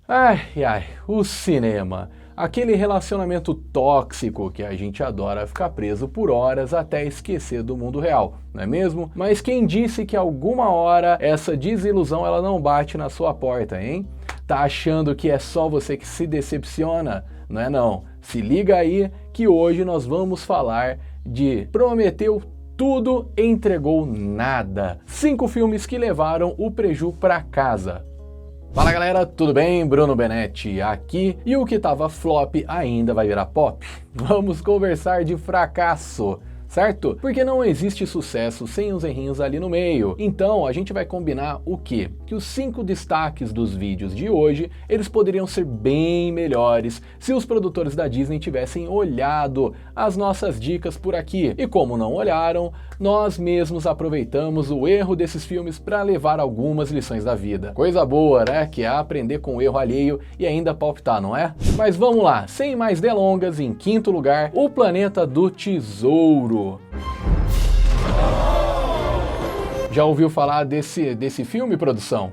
Ai, ai, o cinema. Aquele relacionamento tóxico que a gente adora ficar preso por horas até esquecer do mundo real, não é mesmo? Mas quem disse que alguma hora essa desilusão ela não bate na sua porta, hein? Tá achando que é só você que se decepciona? Não é não. Se liga aí que hoje nós vamos falar de Prometeu tudo, entregou nada. 5 filmes que levaram o preju pra casa. Fala galera, tudo bem? Bruno Benetti aqui, e o que tava flop ainda vai virar pop. Vamos conversar de fracasso, certo? Porque não existe sucesso sem os errinhos ali no meio. Então a gente vai combinar o quê? Que os 5 destaques dos vídeos de hoje, eles poderiam ser bem melhores se os produtores da Disney tivessem olhado as nossas dicas por aqui. E como não olharam, nós mesmos aproveitamos o erro desses filmes para levar algumas lições da vida. Coisa boa, né? Que é aprender com o erro alheio e ainda palpitar, não é? Mas vamos lá, sem mais delongas, em quinto lugar, O Planeta do Tesouro. Já ouviu falar desse filme, produção?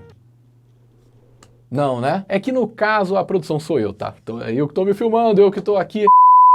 Não, né? É que no caso a produção sou eu, tá? Eu que tô me filmando, eu que tô aqui.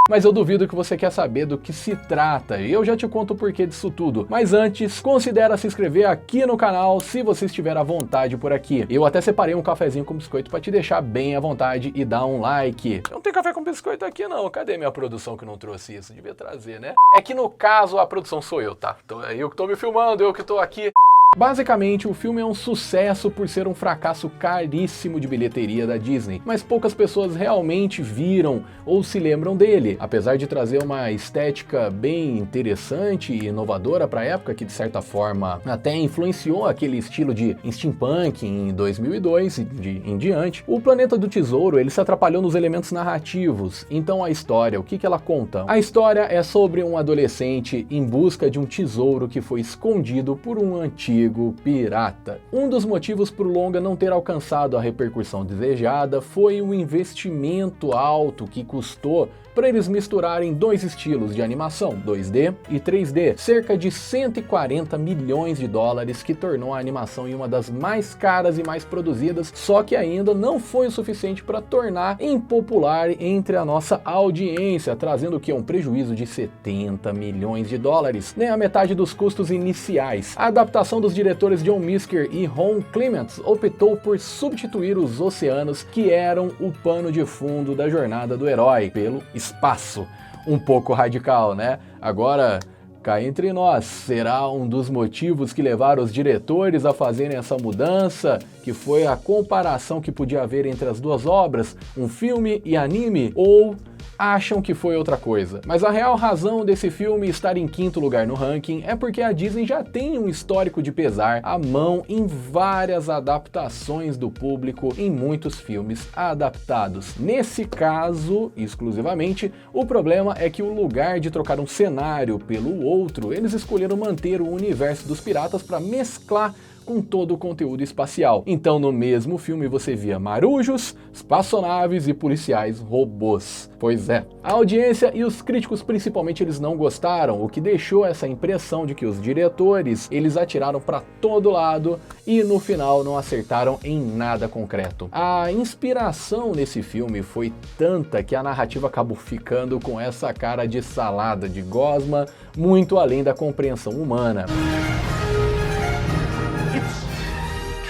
Mas eu duvido que você quer saber do que se trata, e eu já te conto o porquê disso tudo. Mas antes, considera se inscrever aqui no canal se você estiver à vontade por aqui. Eu até separei um cafezinho com biscoito para te deixar bem à vontade e dar um like. Não tem café com biscoito aqui não, cadê minha produção que não trouxe isso? Devia trazer, né? É que no caso a produção sou eu, tá? Eu que tô me filmando, eu que tô aqui. Basicamente, o filme é um sucesso por ser um fracasso caríssimo de bilheteria da Disney, mas poucas pessoas realmente viram ou se lembram dele, apesar de trazer uma estética bem interessante e inovadora para a época, que de certa forma até influenciou aquele estilo de steampunk em 2002 e em diante. O Planeta do Tesouro, ele se atrapalhou nos elementos narrativos, então a história, o que ela conta? A história é sobre um adolescente em busca de um tesouro que foi escondido por um antigo pirata. Um dos motivos para o longa não ter alcançado a repercussão desejada foi o investimento alto que custou para eles misturarem 2 estilos de animação, 2D e 3D, cerca de 140 milhões de dólares, que tornou a animação em uma das mais caras e mais produzidas, só que ainda não foi o suficiente para tornar impopular entre a nossa audiência, trazendo o que? Um prejuízo de 70 milhões de dólares, nem a metade dos custos iniciais. A adaptação dos diretores John Musker e Ron Clements optou por substituir os oceanos, que eram o pano de fundo da jornada do herói, pelo espaço. Um pouco radical, né? Agora, cá entre nós, será um dos motivos que levaram os diretores a fazerem essa mudança, que foi a comparação que podia haver entre as duas obras, um filme e anime, ou acham que foi outra coisa? Mas a real razão desse filme estar em quinto lugar no ranking é porque a Disney já tem um histórico de pesar à mão em várias adaptações do público em muitos filmes adaptados. Nesse caso, exclusivamente, o problema é que o lugar de trocar um cenário pelo outro, eles escolheram manter o universo dos piratas para mesclar com todo o conteúdo espacial. Então no mesmo filme você via marujos, espaçonaves e policiais robôs. Pois é. A audiência e os críticos principalmente, eles não gostaram, o que deixou essa impressão de que os diretores, eles atiraram para todo lado e no final não acertaram em nada concreto. A inspiração nesse filme foi tanta que a narrativa acabou ficando com essa cara de salada de gosma, muito além da compreensão humana.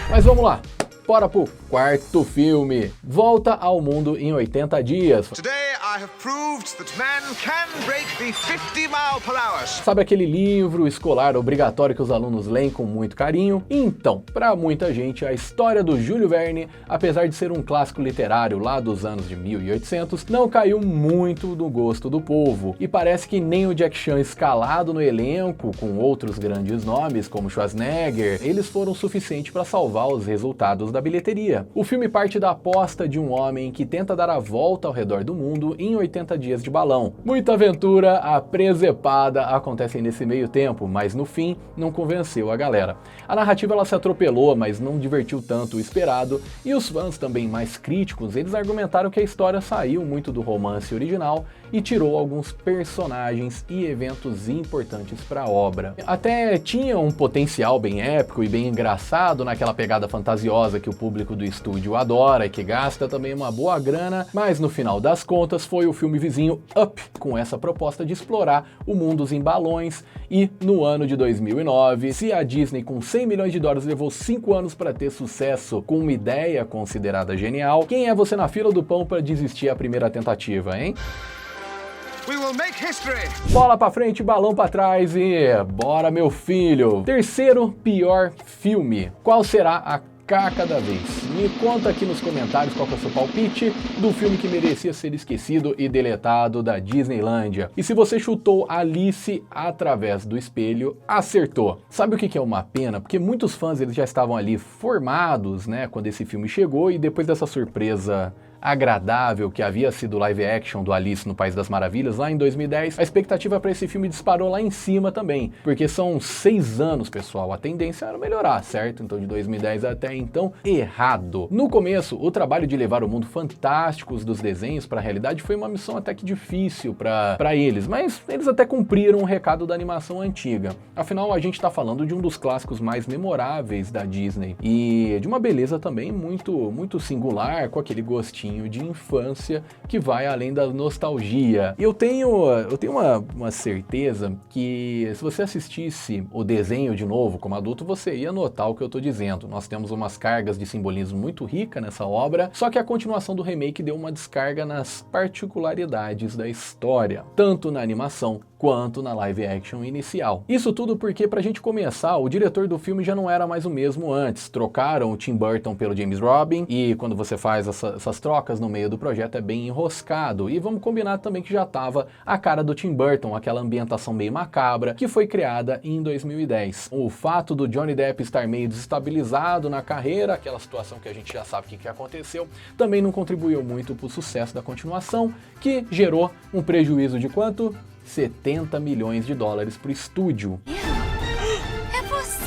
Mas vamos lá, bora pro quarto filme. Volta ao Mundo em 80 Dias. Sabe aquele livro escolar obrigatório que os alunos leem com muito carinho? Então, para muita gente, a história do Júlio Verne, apesar de ser um clássico literário lá dos anos de 1800, não caiu muito no gosto do povo. E parece que nem o Jack Chan escalado no elenco, com outros grandes nomes como Schwarzenegger, eles foram suficientes para salvar os resultados da bilheteria. O filme parte da aposta de um homem que tenta dar a volta ao redor do mundo em 80 dias de balão. Muita aventura, a presepada acontecem nesse meio tempo, mas no fim não convenceu a galera. A narrativa ela se atropelou, mas não divertiu tanto o esperado, e os fãs também mais críticos, eles argumentaram que a história saiu muito do romance original e tirou alguns personagens e eventos importantes para a obra. Até tinha um potencial bem épico e bem engraçado naquela pegada fantasiosa que o público do estúdio adora e que gasta também uma boa grana, mas no final das contas foi o filme vizinho Up, com essa proposta de explorar o mundo em balões. E no ano de 2009, se a Disney com 100 milhões de dólares levou 5 anos para ter sucesso com uma ideia considerada genial, quem é você na fila do pão para desistir a primeira tentativa, hein? We will make history. Bola pra frente, balão pra trás e bora, meu filho! Terceiro pior filme. Qual será a caca da vez? Me conta aqui nos comentários qual que é o seu palpite do filme que merecia ser esquecido e deletado da Disneylândia. E se você chutou Alice através do espelho, acertou. Sabe o que é uma pena? Porque muitos fãs eles já estavam ali formados, né, quando esse filme chegou, e depois dessa surpresa agradável que havia sido o live action do Alice no País das Maravilhas lá em 2010, a expectativa para esse filme disparou lá em cima também, porque são 6 anos, pessoal, a tendência era melhorar, certo? Então de 2010 até então, errado. No começo, o trabalho de levar o mundo fantástico dos desenhos para a realidade foi uma missão até que difícil para eles, mas eles até cumpriram o recado da animação antiga. Afinal, a gente está falando de um dos clássicos mais memoráveis da Disney e de uma beleza também muito singular, com aquele gostinho de infância que vai além da nostalgia. Eu tenho uma certeza que se você assistisse o desenho de novo como adulto, você ia notar o que eu tô dizendo. Nós temos umas cargas de simbolismo muito rica nessa obra, só que a continuação do remake deu uma descarga nas particularidades da história, tanto na animação quanto na live action inicial. Isso tudo porque, pra gente começar, o diretor do filme já não era mais o mesmo antes. Trocaram o Tim Burton pelo James Robin, e quando você faz essas trocas no meio do projeto é bem enroscado. E vamos combinar também que já tava a cara do Tim Burton, aquela ambientação meio macabra, que foi criada em 2010. O fato do Johnny Depp estar meio desestabilizado na carreira, aquela situação que a gente já sabe o que aconteceu, também não contribuiu muito pro sucesso da continuação, que gerou um prejuízo de quanto? 70 milhões de dólares para o estúdio. É você!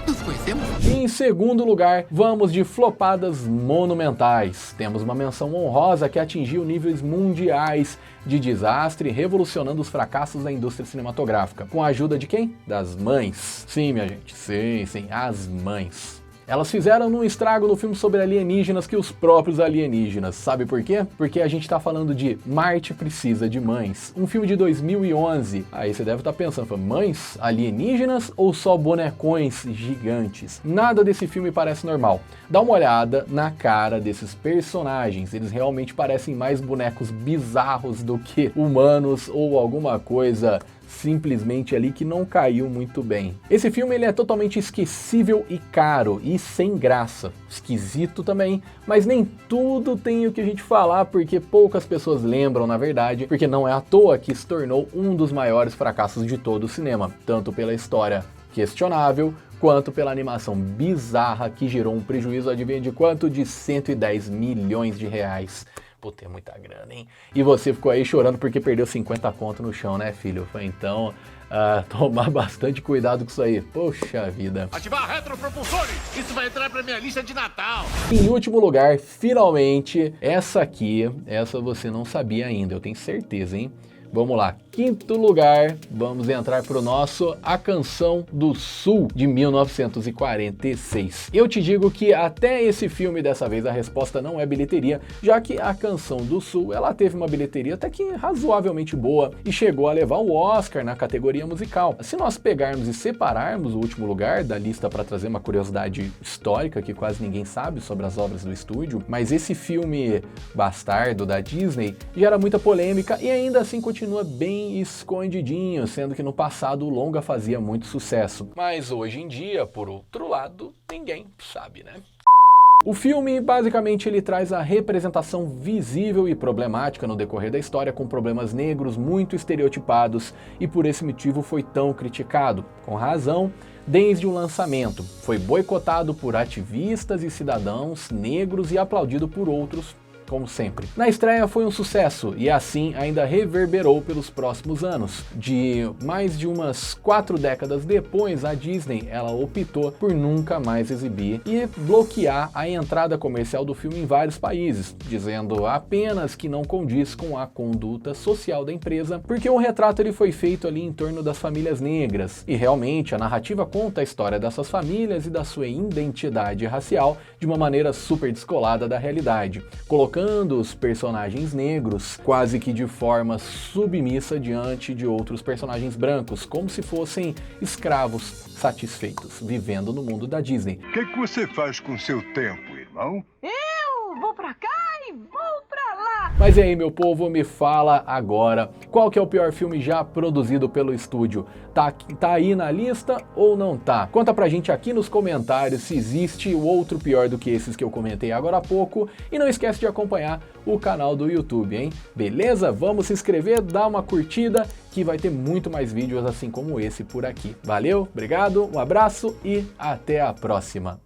Nos conhecemos? Em segundo lugar, vamos de flopadas monumentais. Temos uma menção honrosa que atingiu níveis mundiais de desastre, revolucionando os fracassos da indústria cinematográfica. Com a ajuda de quem? Das mães. Sim, minha gente, sim, as mães. Elas fizeram um estrago no filme sobre alienígenas que os próprios alienígenas. Sabe por quê? Porque a gente tá falando de Marte Precisa de Mães, um filme de 2011. Aí você deve estar pensando, mães? Alienígenas ou só bonecões gigantes? Nada desse filme parece normal. Dá uma olhada na cara desses personagens, eles realmente parecem mais bonecos bizarros do que humanos ou alguma coisa simplesmente ali que não caiu muito bem. Esse filme ele é totalmente esquecível e caro e sem graça. Esquisito também, mas nem tudo tem o que a gente falar porque poucas pessoas lembram na verdade, porque não é à toa que se tornou um dos maiores fracassos de todo o cinema, tanto pela história questionável quanto pela animação bizarra que gerou um prejuízo, adivinha de quanto? De 110 milhões de reais. Puta, é muita grana, hein? E você ficou aí chorando porque perdeu 50 conto no chão, né, filho? Então, tomar bastante cuidado com isso aí. Poxa vida. Ativar retropropulsores! Isso vai entrar pra minha lista de Natal! Em último lugar, finalmente, essa você não sabia ainda, eu tenho certeza, hein? Vamos lá, quinto lugar, vamos entrar pro nosso A Canção do Sul, de 1946. Eu te digo que até esse filme, dessa vez, a resposta não é bilheteria, já que A Canção do Sul, ela teve uma bilheteria até que razoavelmente boa e chegou a levar o Oscar na categoria musical. Se nós pegarmos e separarmos o último lugar da lista para trazer uma curiosidade histórica que quase ninguém sabe sobre as obras do estúdio, mas esse filme bastardo da Disney gera muita polêmica e ainda assim continua bem escondidinho, sendo que no passado o longa fazia muito sucesso. Mas hoje em dia, por outro lado, ninguém sabe, né? O filme, basicamente, ele traz a representação visível e problemática no decorrer da história com problemas negros muito estereotipados e por esse motivo foi tão criticado, com razão, desde o lançamento. Foi boicotado por ativistas e cidadãos negros e aplaudido por outros como sempre. Na estreia foi um sucesso e assim ainda reverberou pelos próximos anos. De mais de umas 4 décadas depois, a Disney ela optou por nunca mais exibir e bloquear a entrada comercial do filme em vários países, dizendo apenas que não condiz com a conduta social da empresa, porque o retrato ele foi feito ali em torno das famílias negras, e realmente a narrativa conta a história dessas famílias e da sua identidade racial de uma maneira super descolada da realidade, colocando os personagens negros quase que de forma submissa diante de outros personagens brancos, como se fossem escravos satisfeitos, vivendo no mundo da Disney. O que você faz com seu tempo, irmão? Eu vou pra cá e vou pra lá. Mas e aí, meu povo, me fala agora, qual que é o pior filme já produzido pelo estúdio? Tá aí na lista ou não tá? Conta pra gente aqui nos comentários se existe outro pior do que esses que eu comentei agora há pouco, e não esquece de acompanhar o canal do YouTube, hein? Beleza? Vamos se inscrever, dá uma curtida, que vai ter muito mais vídeos assim como esse por aqui. Valeu, obrigado, um abraço e até a próxima!